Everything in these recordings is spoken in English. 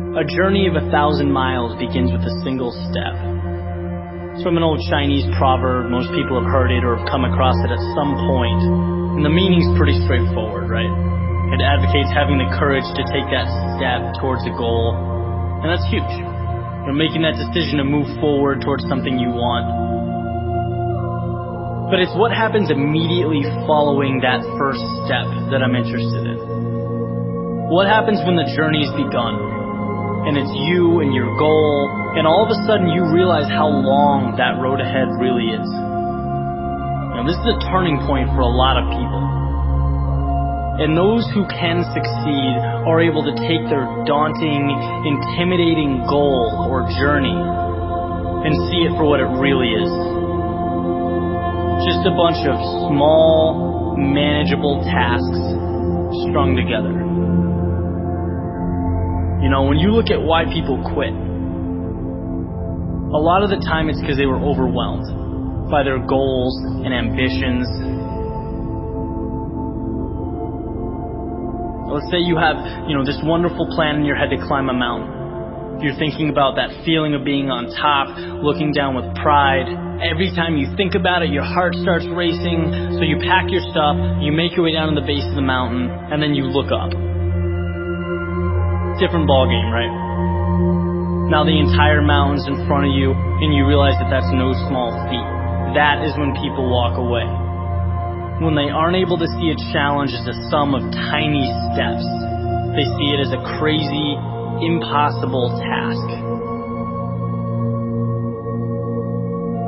A journey of 1,000 miles begins with a single step. It's from an old Chinese proverb. Most people have heard it or have come across it at some point. And the meaning's pretty straightforward, right? It advocates having the courage to take that step towards a goal. And that's huge. You're making that decision to move forward towards something you want. But it's what happens immediately following that first step that I'm interested in. What happens when the journey's begun? And it's you and your goal, and all of a sudden you realize how long that road ahead really is. Now, this is a turning point for a lot of people. And those who can succeed are able to take their daunting, intimidating goal or journey and see it for what it really is. Just a bunch of small, manageable tasks strung together. You know, when you look at why people quit, a lot of the time it's because they were overwhelmed by their goals and ambitions. Let's say you have, this wonderful plan in your head to climb a mountain. You're thinking about that feeling of being on top, looking down with pride. Every time you think about it, your heart starts racing. So you pack your stuff, you make your way down to the base of the mountain, and then you look up. Different ball game, right? Now the entire mountain's in front of you, and you realize that that's no small feat. That is when people walk away. When they aren't able to see a challenge as a sum of tiny steps, they see it as a crazy, impossible task.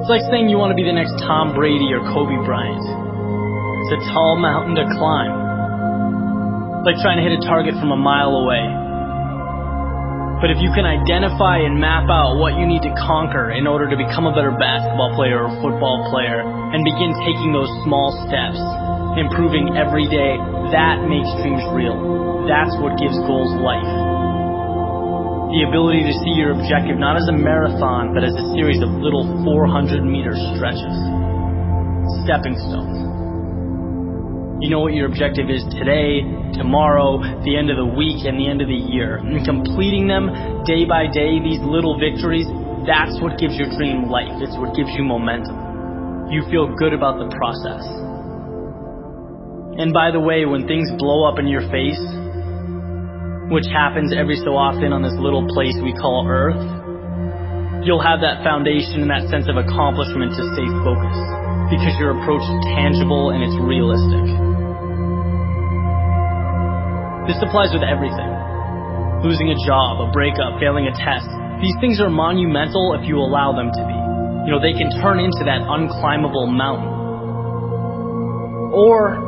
It's like saying you want to be the next Tom Brady or Kobe Bryant. It's a tall mountain to climb. It's like trying to hit a target from a mile away. But if you can identify and map out what you need to conquer in order to become a better basketball player or football player and begin taking those small steps, improving every day, that makes dreams real. That's what gives goals life. The ability to see your objective not as a marathon, but as a series of little 400-meter stretches. Stepping stones. You know what your objective is today, tomorrow, the end of the week, and the end of the year. And completing them day by day, these little victories, that's what gives your dream life. It's what gives you momentum. You feel good about the process. And by the way, when things blow up in your face, which happens every so often on this little place we call Earth, you'll have that foundation and that sense of accomplishment to stay focused, because your approach is tangible and it's realistic. This applies with everything. Losing a job, a breakup, failing a test. These things are monumental if you allow them to be. They can turn into that unclimbable mountain. Or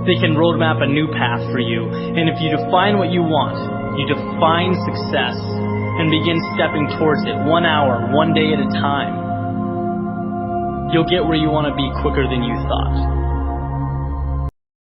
they can roadmap a new path for you. And if you define what you want, you define success and begin stepping towards it 1 hour, 1 day at a time, you'll get where you want to be quicker than you thought.